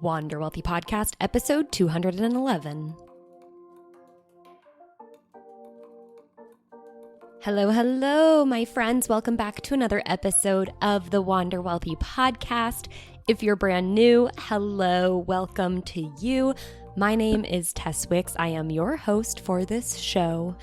Wander Wealthy Podcast, episode 211. Hello, my friends. Welcome back to another episode of the Wander Wealthy Podcast. If you're brand new, hello, welcome to you. My name is Tess. I am your host for this show,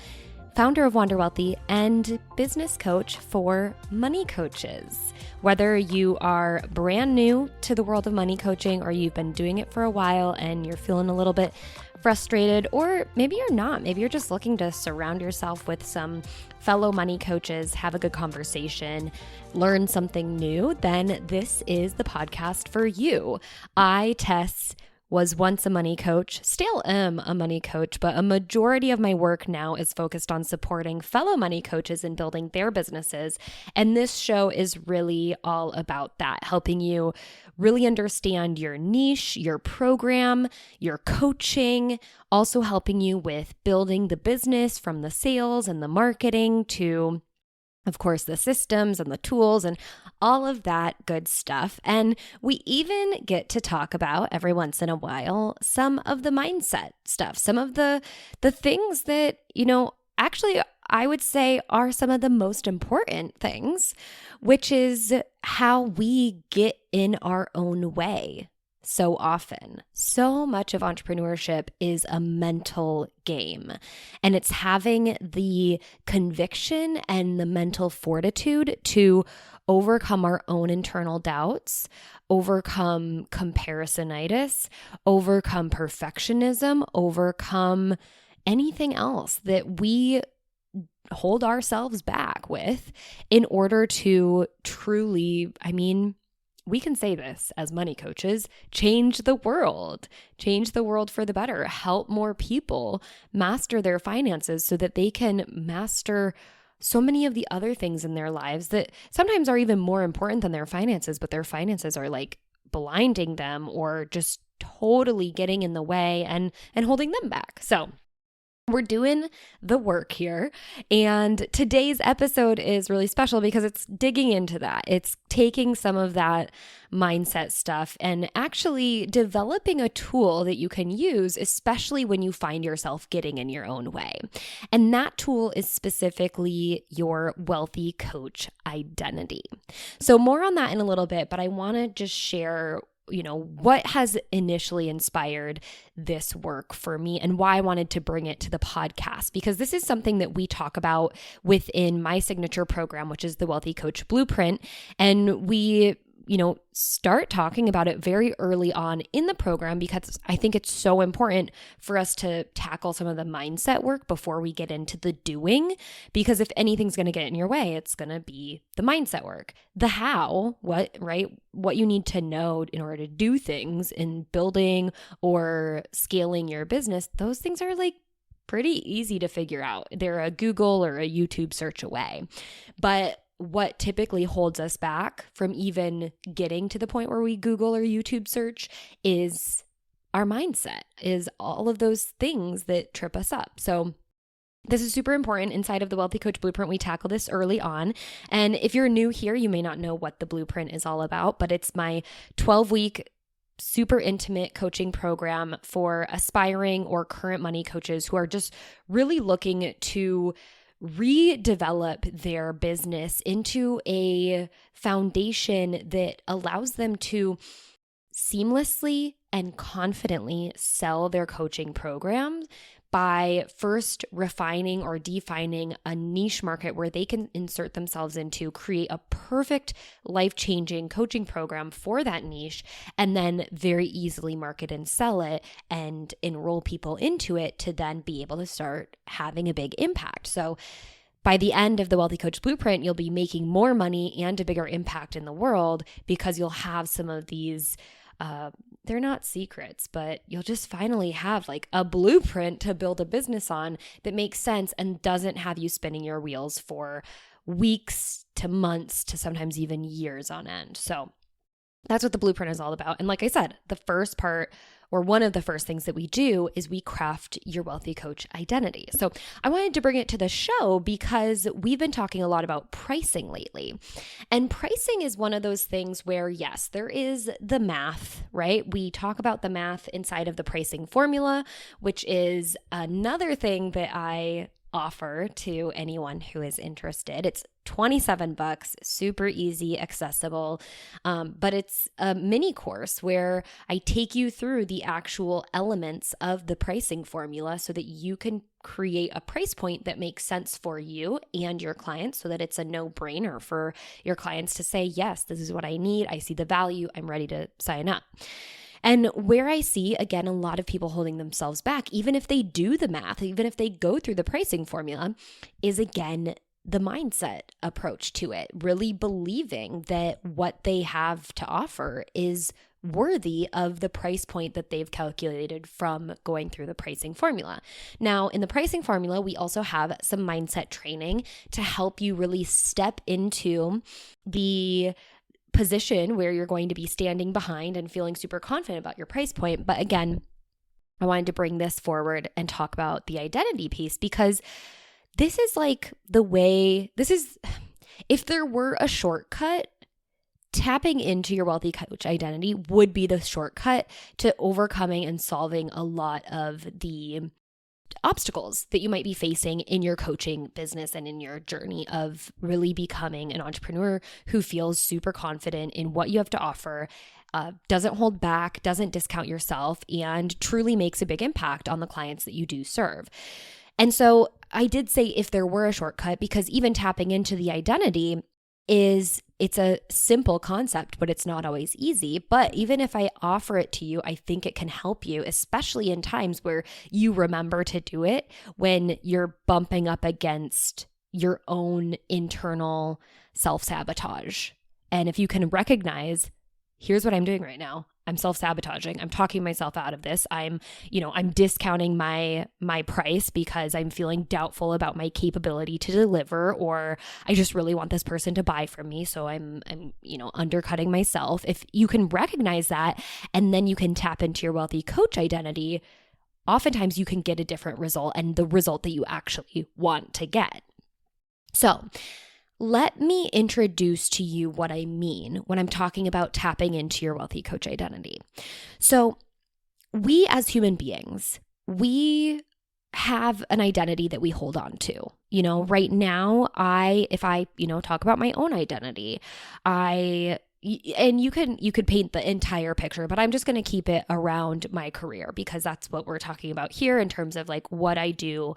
founder of Wander Wealthy and business coach for money coaches. Whether you are brand new to the world of money coaching or you've been doing it for a while and you're feeling a little bit frustrated, or maybe you're not, maybe you're just looking to surround yourself with some fellow money coaches, have a good conversation, learn something new, then this is the podcast for you. I, Tess, was once a money coach, still am a money coach, but a majority of my work now is focused on supporting fellow money coaches in building their businesses. And this show is really all about that, helping you really understand your niche, your program, your coaching, also helping you with building the business from the sales and the marketing to, of course, the systems and the tools and all of that good stuff. And we even get to talk about every once in a while some of the mindset stuff, some of the things that, actually I would say are some of the most important things, which is how we get in our own way. So often, so much of entrepreneurship is a mental game, and it's having the conviction and the mental fortitude to overcome our own internal doubts, overcome comparisonitis, overcome perfectionism, overcome anything else that we hold ourselves back with in order to truly, we can say this as money coaches, change the world for the better, help more people master their finances so that they can master so many of the other things in their lives that sometimes are even more important than their finances, but their finances are like blinding them or just totally getting in the way and holding them back. So we're doing the work here, and today's episode is really special because it's digging into that. It's taking some of that mindset stuff and actually developing a tool that you can use, especially when you find yourself getting in your own way. And that tool is specifically your wealthy coach identity. So more on that in a little bit, but I want to just share what has initially inspired this work for me and why I wanted to bring it to the podcast, because this is something that we talk about within my signature program, which is the Wealthy Coach Blueprint. And we start talking about it very early on in the program because I think it's so important for us to tackle some of the mindset work before we get into the doing, because if anything's going to get in your way, it's going to be the mindset work. The how, what you need to know in order to do things in building or scaling your business, those things are like pretty easy to figure out. They're a Google or a YouTube search away. But what typically holds us back from even getting to the point where we Google or YouTube search is our mindset, is all of those things that trip us up. So this is super important. Inside of the Wealthy Coach Blueprint, we tackle this early on. And if you're new here, you may not know what the Blueprint is all about, but it's my 12-week super intimate coaching program for aspiring or current money coaches who are just really looking to redevelop their business into a foundation that allows them to seamlessly and confidently sell their coaching program by first refining or defining a niche market where they can insert themselves into, create a perfect life-changing coaching program for that niche, and then very easily market and sell it and enroll people into it to then be able to start having a big impact. So by the end of the Wealthy Coach Blueprint, you'll be making more money and a bigger impact in the world because you'll have some of these they're not secrets, but you'll just finally have like a blueprint to build a business on that makes sense and doesn't have you spinning your wheels for weeks to months to sometimes even years on end. So that's what the blueprint is all about. And like I said, the first part or one of the first things that we do is we craft your wealthy coach identity. So I wanted to bring it to the show because we've been talking a lot about pricing lately. And pricing is one of those things where, yes, there is the math, right? We talk about the math inside of the pricing formula, which is another thing that I offer to anyone who is interested. It's $27, super easy, accessible, but it's a mini course where I take you through the actual elements of the pricing formula so that you can create a price point that makes sense for you and your clients, so that it's a no-brainer for your clients to say, yes, this is what I need. I see the value. I'm ready to sign up. And where I see, again, a lot of people holding themselves back, even if they do the math, even if they go through the pricing formula, is again, the mindset approach to it, really believing that what they have to offer is worthy of the price point that they've calculated from going through the pricing formula. Now, in the pricing formula, we also have some mindset training to help you really step into the position where you're going to be standing behind and feeling super confident about your price point. But again, I wanted to bring this forward and talk about the identity piece, because this is like if there were a shortcut, tapping into your wealthy coach identity would be the shortcut to overcoming and solving a lot of the obstacles that you might be facing in your coaching business and in your journey of really becoming an entrepreneur who feels super confident in what you have to offer, doesn't hold back, doesn't discount yourself, and truly makes a big impact on the clients that you do serve. And so I did say if there were a shortcut, because even tapping into the identity it's a simple concept, but it's not always easy. But even if I offer it to you, I think it can help you, especially in times where you remember to do it when you're bumping up against your own internal self-sabotage. And if you can recognize, here's what I'm doing right now. I'm self-sabotaging. I'm talking myself out of this. I'm discounting my price because I'm feeling doubtful about my capability to deliver, or I just really want this person to buy from me. So I'm undercutting myself. If you can recognize that, and then you can tap into your wealthy coach identity, oftentimes you can get a different result, and the result that you actually want to get. So let me introduce to you what I mean when I'm talking about tapping into your wealthy coach identity. So we as human beings, we have an identity that we hold on to. Right now, if I talk about my own identity, and you could paint the entire picture, but I'm just going to keep it around my career because that's what we're talking about here in terms of like what I do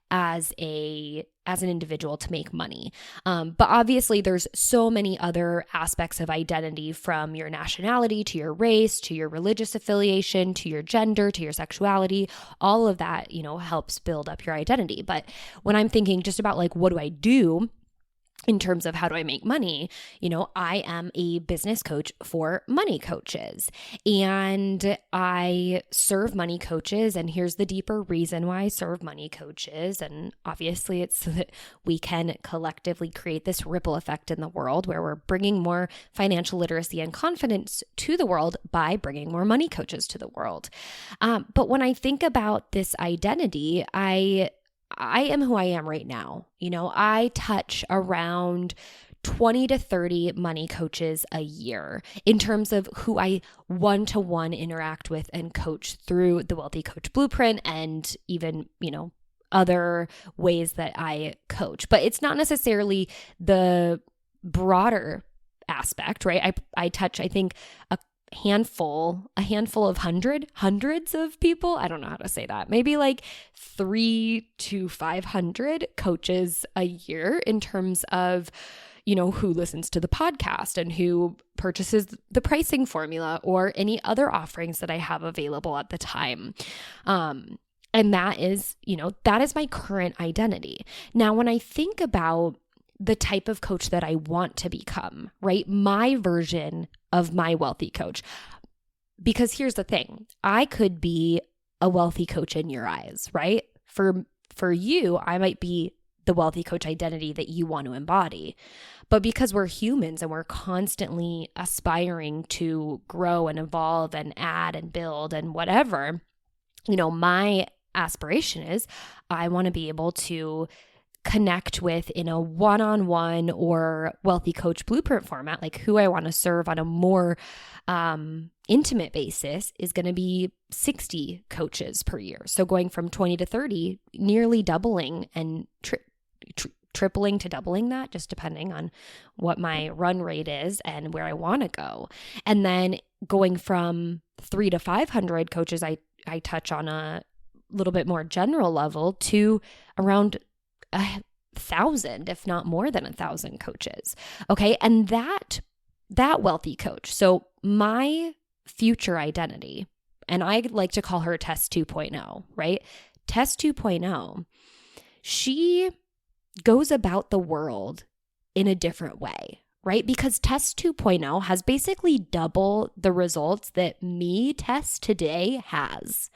as an individual to make money. But obviously there's so many other aspects of identity, from your nationality to your race, to your religious affiliation, to your gender, to your sexuality. All of that, helps build up your identity. But when I'm thinking just about like, what do I do in terms of how do I make money, I am a business coach for money coaches, and I serve money coaches. And here's the deeper reason why I serve money coaches. And obviously it's so that we can collectively create this ripple effect in the world where we're bringing more financial literacy and confidence to the world by bringing more money coaches to the world. But when I think about this identity, I am who I am right now. I touch around 20 to 30 money coaches a year in terms of who I one-to-one interact with and coach through the Wealthy Coach Blueprint, and even, other ways that I coach. But it's not necessarily the broader aspect, right? I touch, I think, a handful of hundreds of people. I don't know how to say that. Maybe like 300 to 500 coaches a year in terms of, who listens to the podcast and who purchases the pricing formula or any other offerings that I have available at the time. And that is my current identity. Now, when I think about the type of coach that I want to become, right? My version of my wealthy coach. Because here's the thing, I could be a wealthy coach in your eyes, right? For you, I might be the wealthy coach identity that you want to embody. But because we're humans and we're constantly aspiring to grow and evolve and add and build and whatever, my aspiration is I want to be able to connect with in a one-on-one or wealthy coach blueprint format, like who I want to serve on a more intimate basis is going to be 60 coaches per year. So going from 20 to 30, nearly doubling and tripling to doubling that, just depending on what my run rate is and where I want to go. And then going from 300 to 500 coaches, I touch on a little bit more general level to around 1,000, if not more than 1,000 coaches. Okay. And that wealthy coach. So my future identity, and I like to call her Tess 2.0, right? Tess 2.0, she goes about the world in a different way, right? Because Tess 2.0 has basically double the results that me, Tess, today has.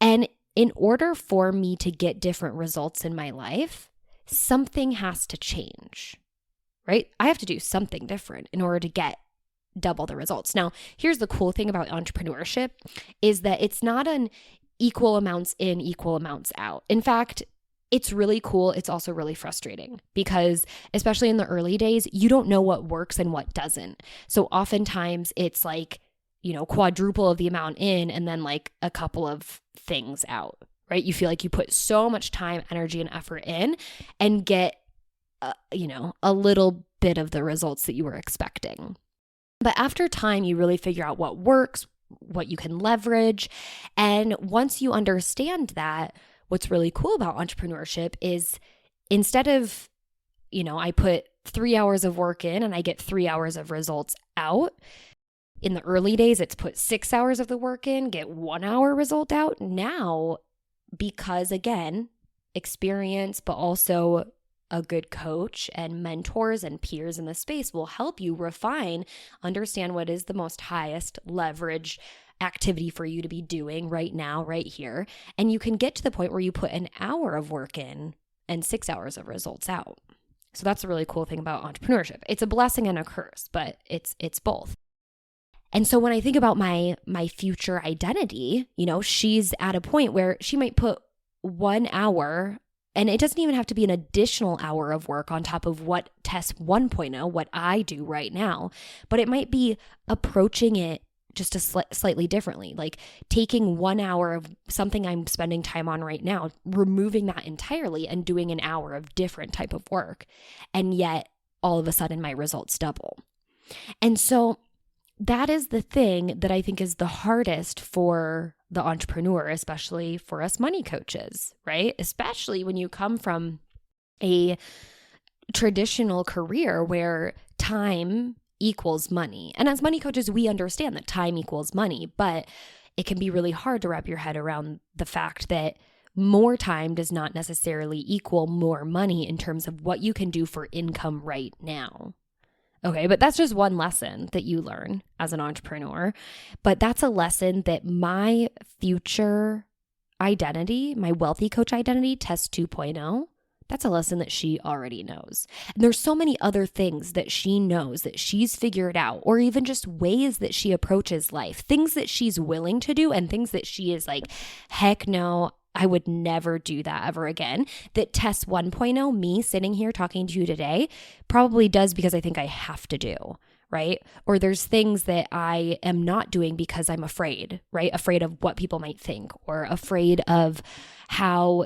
And in order for me to get different results in my life, something has to change, right? I have to do something different in order to get double the results. Now, here's the cool thing about entrepreneurship is that it's not an equal amounts in, equal amounts out. In fact, it's really cool. It's also really frustrating because especially in the early days, you don't know what works and what doesn't. So oftentimes it's like, quadruple of the amount in and then like a couple of things out, right? You feel like you put so much time, energy, and effort in and get, a little bit of the results that you were expecting. But after time, you really figure out what works, what you can leverage. And once you understand that, what's really cool about entrepreneurship is instead of, I put 3 hours of work in and I get 3 hours of results out. In the early days, it's put 6 hours of the work in, get 1 hour result out. Now, because again, experience, but also a good coach and mentors and peers in the space will help you refine, understand what is the most highest leverage activity for you to be doing right now, right here. And you can get to the point where you put an hour of work in and 6 hours of results out. So that's a really cool thing about entrepreneurship. It's a blessing and a curse, but it's both. And so when I think about my future identity, she's at a point where she might put 1 hour, and it doesn't even have to be an additional hour of work on top of what Tess 1.0, what I do right now, but it might be approaching it just slightly differently, like taking 1 hour of something I'm spending time on right now, removing that entirely and doing an hour of different type of work. And yet all of a sudden my results double. And so that is the thing that I think is the hardest for the entrepreneur, especially for us money coaches, right? Especially when you come from a traditional career where time equals money. And as money coaches, we understand that time equals money, but it can be really hard to wrap your head around the fact that more time does not necessarily equal more money in terms of what you can do for income right now. Okay, but that's just one lesson that you learn as an entrepreneur. But that's a lesson that my future identity, my wealthy coach identity, Tess 2.0, that's a lesson that she already knows. And there's so many other things that she knows that she's figured out, or even just ways that she approaches life, things that she's willing to do and things that she is like, heck no, I would never do that ever again. That Tess 1.0, me sitting here talking to you today, probably does because I think I have to do, right? Or there's things that I am not doing because I'm afraid, right? Afraid of what people might think, or afraid of how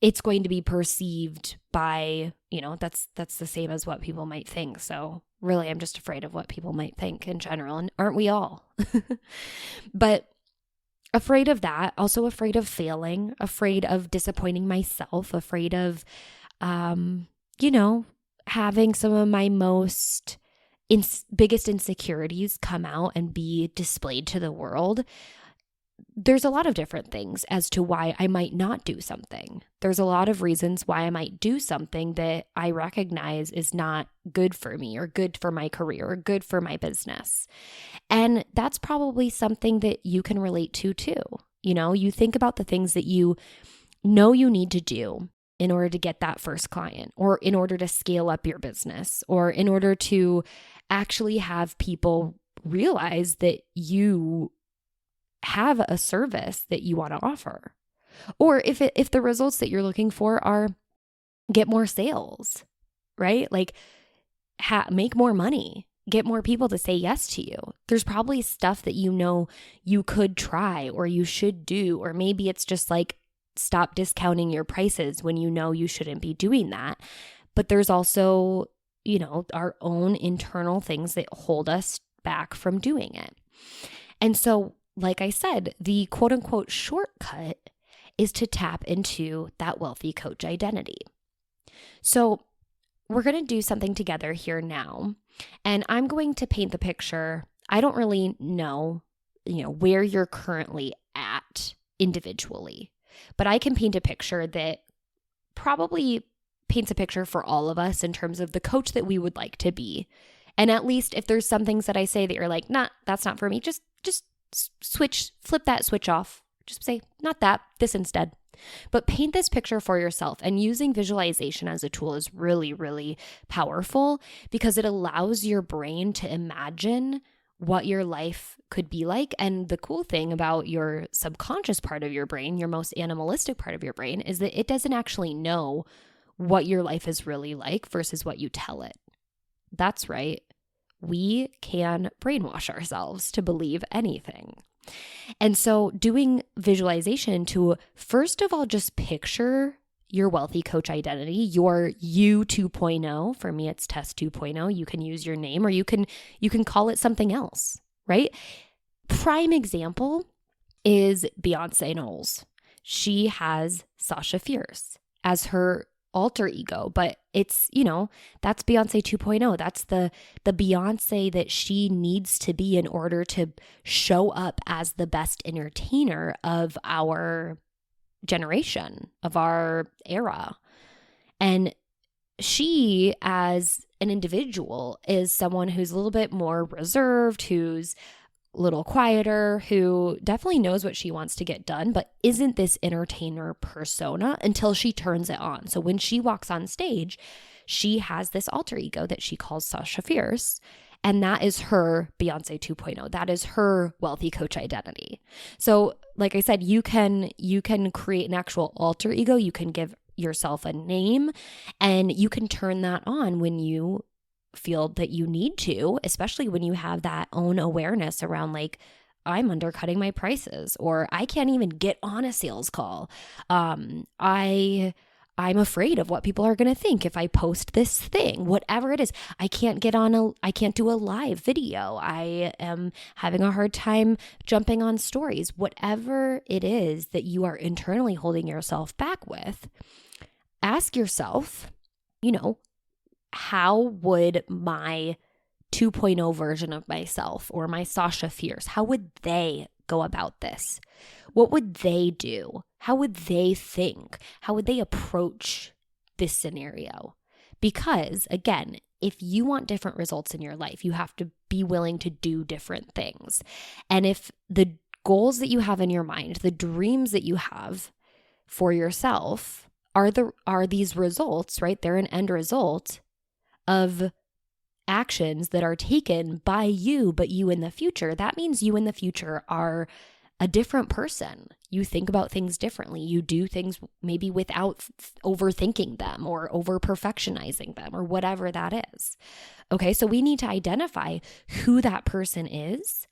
it's going to be perceived by, that's the same as what people might think. So really, I'm just afraid of what people might think in general. And aren't we all? But afraid of that, also afraid of failing, afraid of disappointing myself, afraid of, having some of my most biggest insecurities come out and be displayed to the world. There's a lot of different things as to why I might not do something. There's a lot of reasons why I might do something that I recognize is not good for me or good for my career or good for my business. And that's probably something that you can relate to too. You think about the things that you know you need to do in order to get that first client, or in order to scale up your business, or in order to actually have people realize that you have a service that you want to offer. Or if the results that you're looking for are get more sales, right? Like make more money, get more people to say yes to you. There's probably stuff that you know you could try or you should do, or maybe it's just like stop discounting your prices when you know you shouldn't be doing that. But there's also, our own internal things that hold us back from doing it. And so, like I said, the quote unquote shortcut is to tap into that wealthy coach identity. So we're going to do something together here now, and I'm going to paint the picture. I don't really know, where you're currently at individually, but I can paint a picture that probably paints a picture for all of us in terms of the coach that we would like to be. And at least if there's some things that I say that you're like, nah, that's not for me, just flip that switch off. Just say, not that, this instead. But paint this picture for yourself. And using visualization as a tool is really, really powerful because it allows your brain to imagine what your life could be like. And the cool thing about your subconscious part of your brain, your most animalistic part of your brain, is that it doesn't actually know what your life is really like versus what you tell it. That's right. We can brainwash ourselves to believe anything. And so doing visualization to, first of all, just picture your wealthy coach identity, your you 2.0. For me, it's Tess 2.0. You can use your name or you can call it something else, right? Prime example is Beyonce Knowles. She has Sasha Fierce as her alter ego, but it's, that's Beyonce 2.0. That's the Beyonce that she needs to be in order to show up as the best entertainer of our generation, of our era. And she, as an individual, is someone who's a little bit more reserved, who's a little quieter, who definitely knows what she wants to get done, but isn't this entertainer persona until she turns it on. So when she walks on stage, she has this alter ego that she calls Sasha Fierce, and that is her Beyonce 2.0. That is her wealthy coach identity. So like I said, you can create an actual alter ego. You can give yourself a name, and you can turn that on when you feel that you need to, especially when you have that own awareness around like, I'm undercutting my prices, or I can't even get on a sales call. I'm afraid of what people are going to think if I post this thing, whatever it is. I can't do a live video. I am having a hard time jumping on stories. Whatever it is that you are internally holding yourself back with, ask yourself, how would my 2.0 version of myself or my Sasha Fierce, how would they go about this? What would they do? How would they think? How would they approach this scenario? Because again, if you want different results in your life, you have to be willing to do different things. And if the goals that you have in your mind, the dreams that you have for yourself are these results, right? They're an end result of actions that are taken by you, but you in the future. That means you in the future are a different person. You think about things differently. You do things maybe without overthinking them or over perfectionizing them or whatever that is. Okay, so we need to identify who that person is.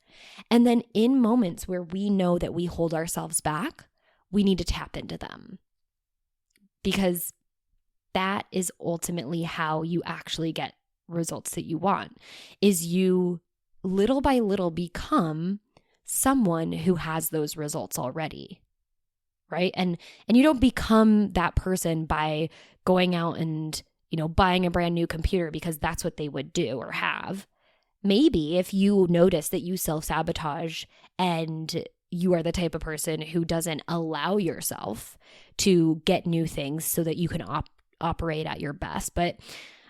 And then in moments where we know that we hold ourselves back, we need to tap into them. Because that is ultimately how you actually get results that you want, is you little by little become someone who has those results already, right? And you don't become that person by going out and, buying a brand new computer because that's what they would do or have. Maybe if you notice that you self-sabotage and you are the type of person who doesn't allow yourself to get new things so that you can operate at your best. But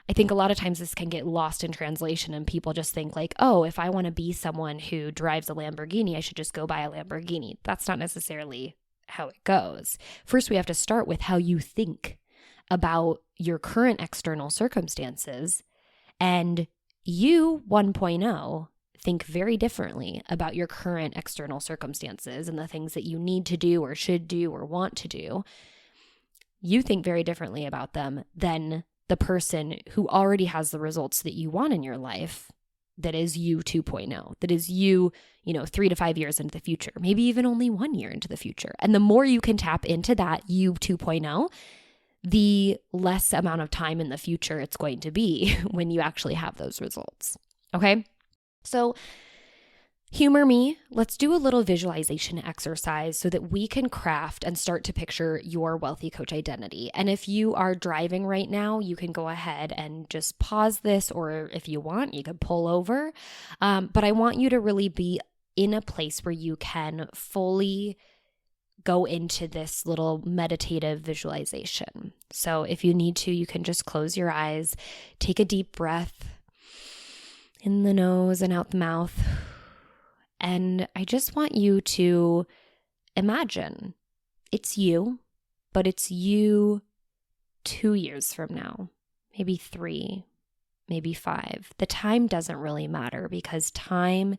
I think a lot of times this can get lost in translation and people just think like, oh, if I want to be someone who drives a Lamborghini, I should just go buy a Lamborghini. That's not necessarily how it goes. First, we have to start with how you think about your current external circumstances, and you 1.0 think very differently about your current external circumstances and the things that you need to do or should do or want to do. You think very differently about them than the person who already has the results that you want in your life. That is you 2.0. That is you, 3 to 5 years into the future, maybe even only 1 year into the future. And the more you can tap into that you 2.0, the less amount of time in the future it's going to be when you actually have those results. Okay? So humor me. Let's do a little visualization exercise so that we can craft and start to picture your wealthy coach identity. And if you are driving right now, you can go ahead and just pause this, or if you want, you can pull over. But I want you to really be in a place where you can fully go into this little meditative visualization. So if you need to, you can just close your eyes, take a deep breath in the nose and out the mouth. And I just want you to imagine it's you, but it's you 2 years from now, maybe 3, maybe 5. The time doesn't really matter, because time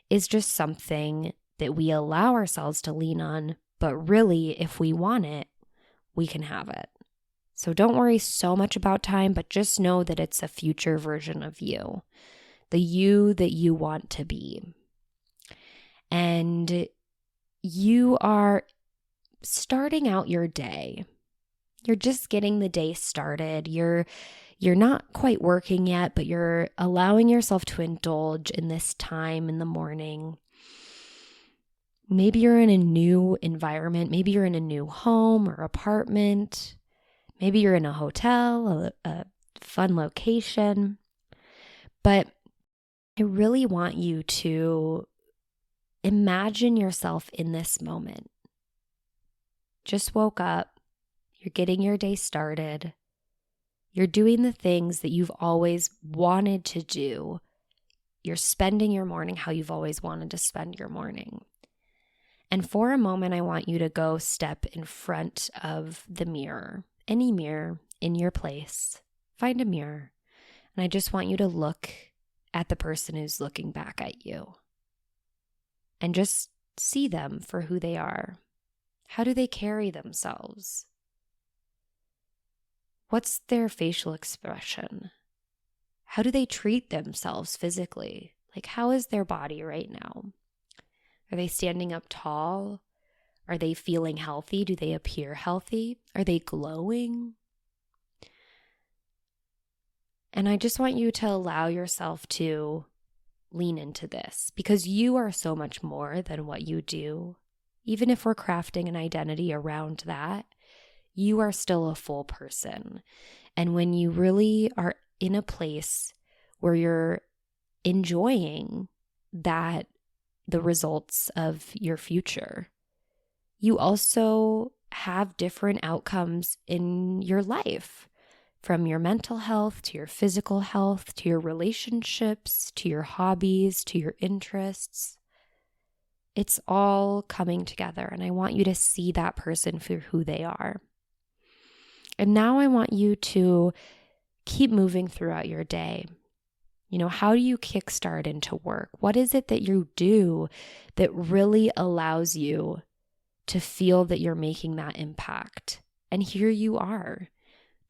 is just something that we allow ourselves to lean on. But really, if we want it, we can have it. So don't worry so much about time, but just know that it's a future version of you, the you that you want to be. And you are starting out your day. You're just getting the day started. You're not quite working yet, but you're allowing yourself to indulge in this time in the morning. Maybe you're in a new environment. Maybe you're in a new home or apartment. Maybe you're in a hotel, a fun location. But I really want you to imagine yourself in this moment. Just woke up. You're getting your day started. You're doing the things that you've always wanted to do. You're spending your morning how you've always wanted to spend your morning. And for a moment, I want you to go step in front of the mirror, any mirror in your place. Find a mirror. And I just want you to look at the person who's looking back at you. And just see them for who they are. How do they carry themselves? What's their facial expression? How do they treat themselves physically? Like, how is their body right now? Are they standing up tall? Are they feeling healthy? Do they appear healthy? Are they glowing? And I just want you to allow yourself to lean into this, because you are so much more than what you do. Even if we're crafting an identity around that, you are still a full person. And when you really are in a place where you're enjoying that, the results of your future, you also have different outcomes in your life, from your mental health to your physical health, to your relationships, to your hobbies, to your interests. It's all coming together, and I want you to see that person for who they are. And now I want you to keep moving throughout your day. How do you kickstart into work? What is it that you do that really allows you to feel that you're making that impact? And here you are,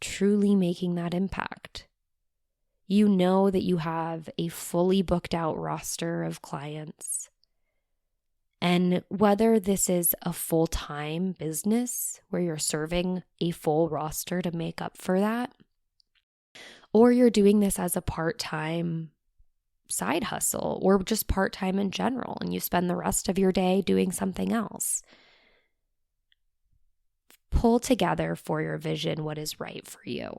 truly making that impact. You know that you have a fully booked out roster of clients. And whether this is a full-time business where you're serving a full roster to make up for that, or you're doing this as a part-time side hustle, or just part-time in general, and you spend the rest of your day doing something else. Pull together for your vision what is right for you.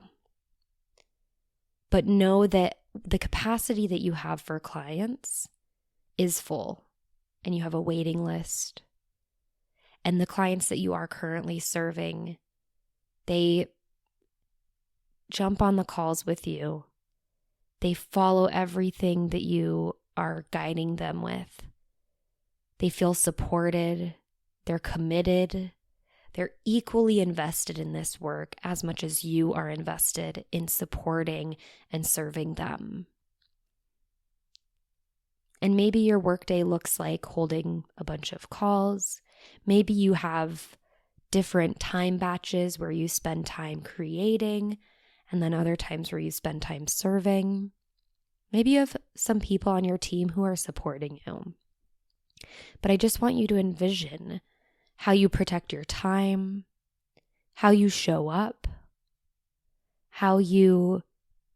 But know that the capacity that you have for clients is full, and you have a waiting list. And the clients that you are currently serving, they jump on the calls with you. They follow everything that you are guiding them with. They feel supported. They're committed. They're equally invested in this work as much as you are invested in supporting and serving them. And maybe your workday looks like holding a bunch of calls. Maybe you have different time batches where you spend time creating and then other times where you spend time serving. Maybe you have some people on your team who are supporting you. But I just want you to envision how you protect your time, how you show up, how you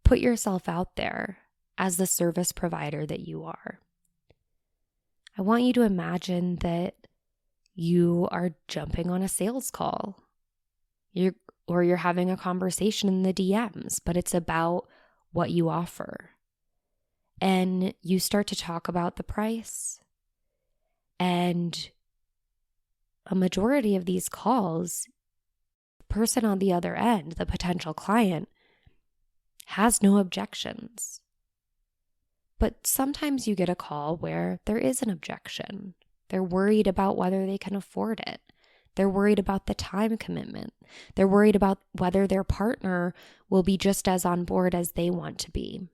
put yourself out there as the service provider that you are. I want you to imagine that you are jumping on a sales call, you're having a conversation in the DMs, but it's about what you offer. And you start to talk about the price. And a majority of these calls, the person on the other end, the potential client, has no objections. But sometimes you get a call where there is an objection. They're worried about whether they can afford it. They're worried about the time commitment. They're worried about whether their partner will be just as on board as they want to be.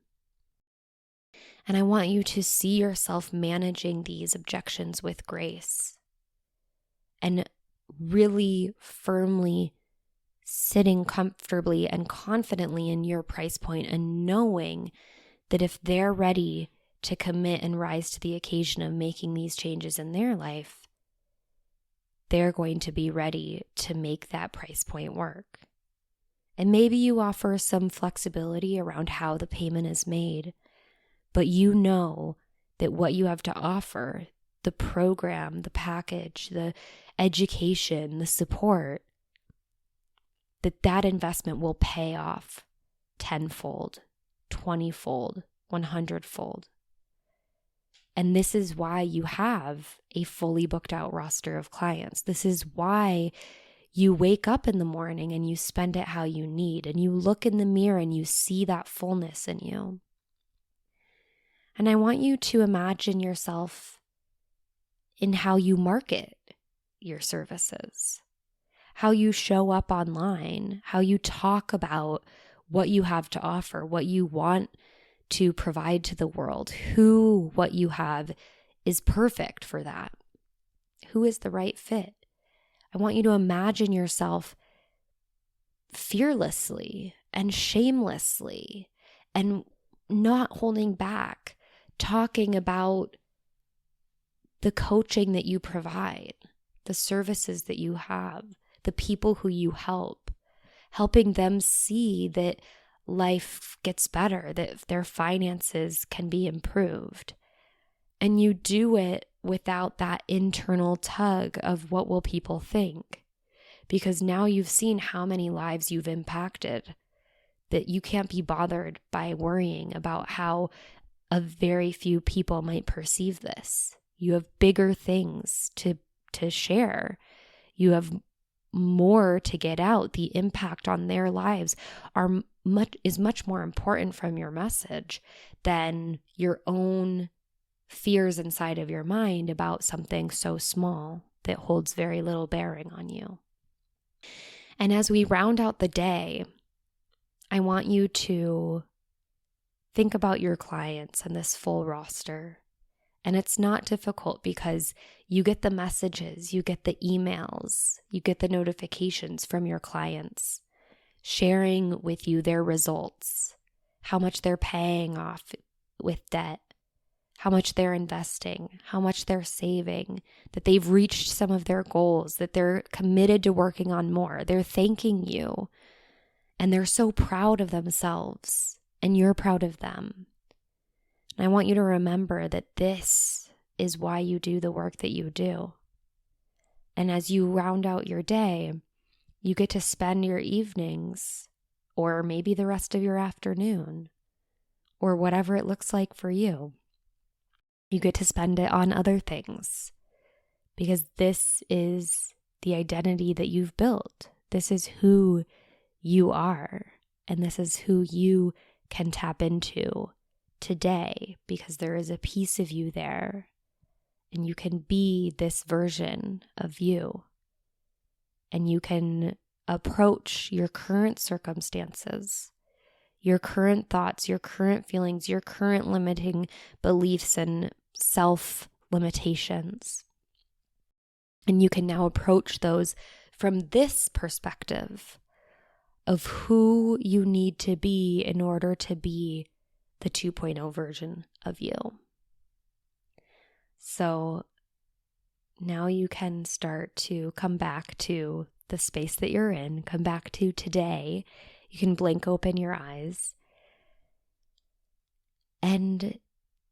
And I want you to see yourself managing these objections with grace and really firmly sitting comfortably and confidently in your price point and knowing that if they're ready to commit and rise to the occasion of making these changes in their life, they're going to be ready to make that price point work. And maybe you offer some flexibility around how the payment is made, but you know that what you have to offer, the program, the package, the education, the support, that investment will pay off tenfold, 20-fold, 100-fold. And this is why you have a fully booked out roster of clients. This is why you wake up in the morning and you spend it how you need, and you look in the mirror and you see that fullness in you. And I want you to imagine yourself in how you market your services, how you show up online, how you talk about what you have to offer, what you want to provide to the world, who what you have is perfect for that, who is the right fit. I want you to imagine yourself fearlessly and shamelessly and not holding back, talking about the coaching that you provide, the services that you have, the people who you help, helping them see that life gets better, that their finances can be improved. And you do it without that internal tug of what will people think? Because now you've seen how many lives you've impacted, that you can't be bothered by worrying about how a very few people might perceive this. You have bigger things to share. You have more to get out. The impact on their lives is much more important from your message than your own fears inside of your mind about something so small that holds very little bearing on you. And as we round out the day, I want you to think about your clients and this full roster. And it's not difficult because you get the messages, you get the emails, you get the notifications from your clients sharing with you their results, how much they're paying off with debt, how much they're investing, how much they're saving, that they've reached some of their goals, that they're committed to working on more. They're thanking you, and they're so proud of themselves, and you're proud of them. And I want you to remember that this is why you do the work that you do. And as you round out your day, you get to spend your evenings, or maybe the rest of your afternoon, or whatever it looks like for you. You get to spend it on other things, because this is the identity that you've built. This is who you are, and this is who you can tap into today, because there is a piece of you there, and you can be this version of you. and you can approach your current circumstances, your current thoughts, your current feelings, your current limiting beliefs and self-limitations. And you can now approach those from this perspective of who you need to be in order to be the 2.0 version of you. So now you can start to come back to the space that you're in, come back to today. You can blink open your eyes. And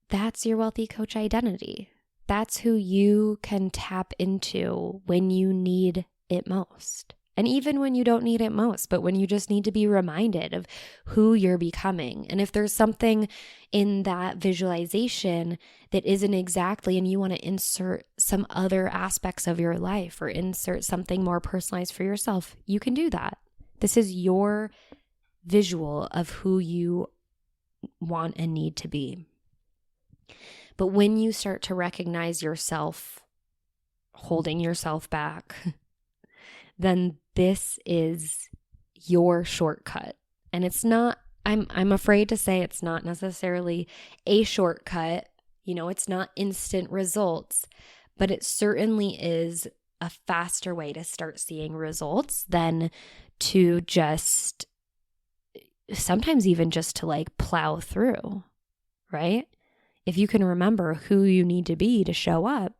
that's your wealthy coach identity. That's who you can tap into when you need it most. And even when you don't need it most, but when you just need to be reminded of who you're becoming. And if there's something in that visualization that isn't exactly, and you want to insert some other aspects of your life or insert something more personalized for yourself, you can do that. This is your visual of who you want and need to be. But when you start to recognize yourself holding yourself back, then this is your shortcut. And it's not, I'm afraid to say it's not necessarily a shortcut. It's not instant results, but it certainly is a faster way to start seeing results than to just, sometimes even just to plow through, right? If you can remember who you need to be to show up,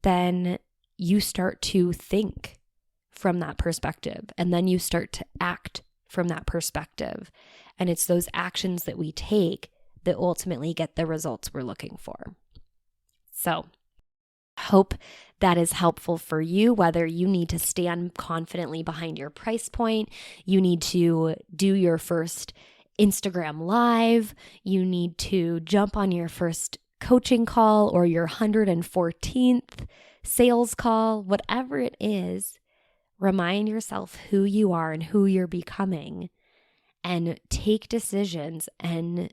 then you start to think from that perspective, and then you start to act from that perspective. And it's those actions that we take that ultimately get the results we're looking for. So, hope that is helpful for you, whether you need to stand confidently behind your price point, you need to do your first Instagram live, you need to jump on your first coaching call or your 114th sales call, whatever it is. Remind yourself who you are and who you're becoming, and take decisions and,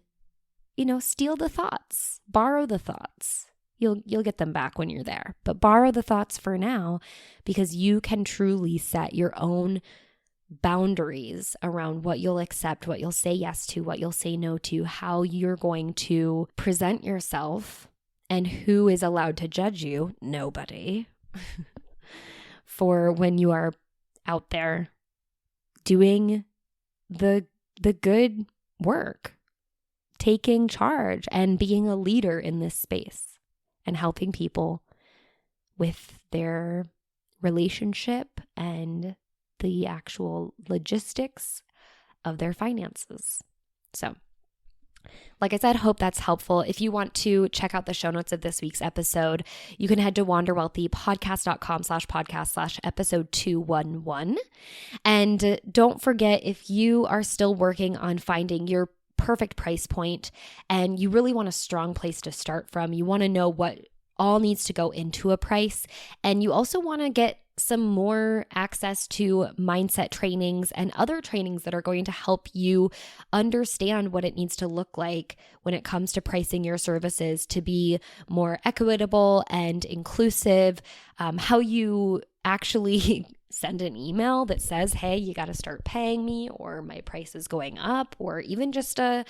steal the thoughts, borrow the thoughts. You'll get them back when you're there, but borrow the thoughts for now, because you can truly set your own boundaries around what you'll accept, what you'll say yes to, what you'll say no to, how you're going to present yourself, and who is allowed to judge you. Nobody. For when you are out there doing the good work, taking charge and being a leader in this space and helping people with their relationship and the actual logistics of their finances. So, like I said, hope that's helpful. If you want to check out the show notes of this week's episode, you can head to wanderwealthypodcast.com/podcast/episode 211. And don't forget, if you are still working on finding your perfect price point and you really want a strong place to start from, you want to know what all needs to go into a price, and you also want to get some more access to mindset trainings and other trainings that are going to help you understand what it needs to look like when it comes to pricing your services to be more equitable and inclusive, how you actually send an email that says, hey, you got to start paying me, or my price is going up, or even just a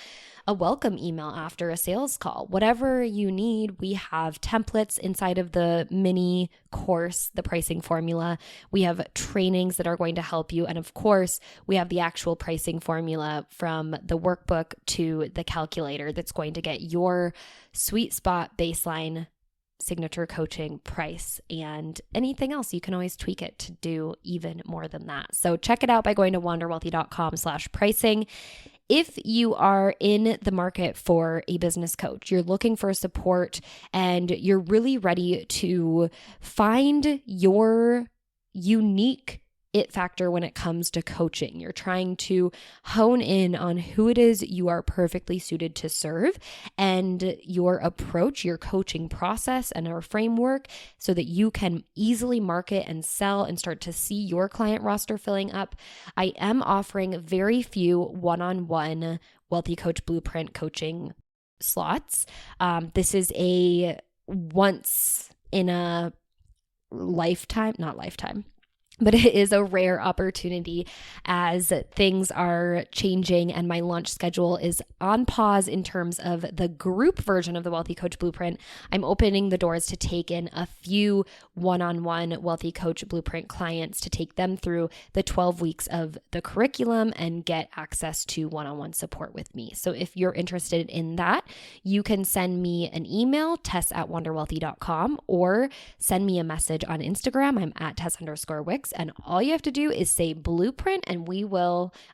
welcome email after a sales call. Whatever you need, we have templates inside of the mini course, the pricing formula. We have trainings that are going to help you. And of course, we have the actual pricing formula from the workbook to the calculator that's going to get your sweet spot baseline signature coaching price, and anything else you can always tweak it to do even more than that. So check it out by going to wanderwealthy.com/pricing. If you are in the market for a business coach, you're looking for support, and you're really ready to find your unique it factor when it comes to coaching. You're trying to hone in on who it is you are perfectly suited to serve, and your approach, your coaching process and our framework, so that you can easily market and sell and start to see your client roster filling up. I am offering very few one-on-one Wealthy Coach Blueprint coaching slots. This is a once in a lifetime, not lifetime, But it is a rare opportunity as things are changing and my launch schedule is on pause in terms of the group version of the Wealthy Coach Blueprint. I'm opening the doors to take in a few one-on-one Wealthy Coach Blueprint clients to take them through the 12 weeks of the curriculum and get access to one-on-one support with me. So if you're interested in that, you can send me an email, tess@wanderwealthy.com, or send me a message on Instagram. I'm at Tess_Wicks. And all you have to do is say blueprint, and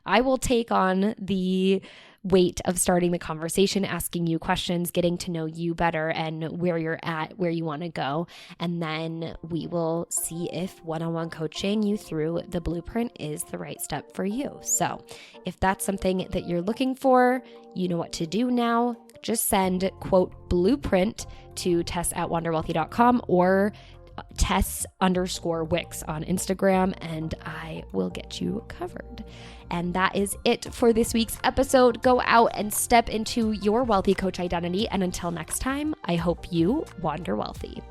I will take on the weight of starting the conversation, asking you questions, getting to know you better and where you're at, where you want to go. And then we will see if one-on-one coaching you through the blueprint is the right step for you. So if that's something that you're looking for, you know what to do now. Just send quote blueprint to tess@wanderwealthy.com or Tess_Wicks on Instagram, and I will get you covered. And that is it for this week's episode. Go out and step into your wealthy coach identity. And until next time, I hope you wander wealthy.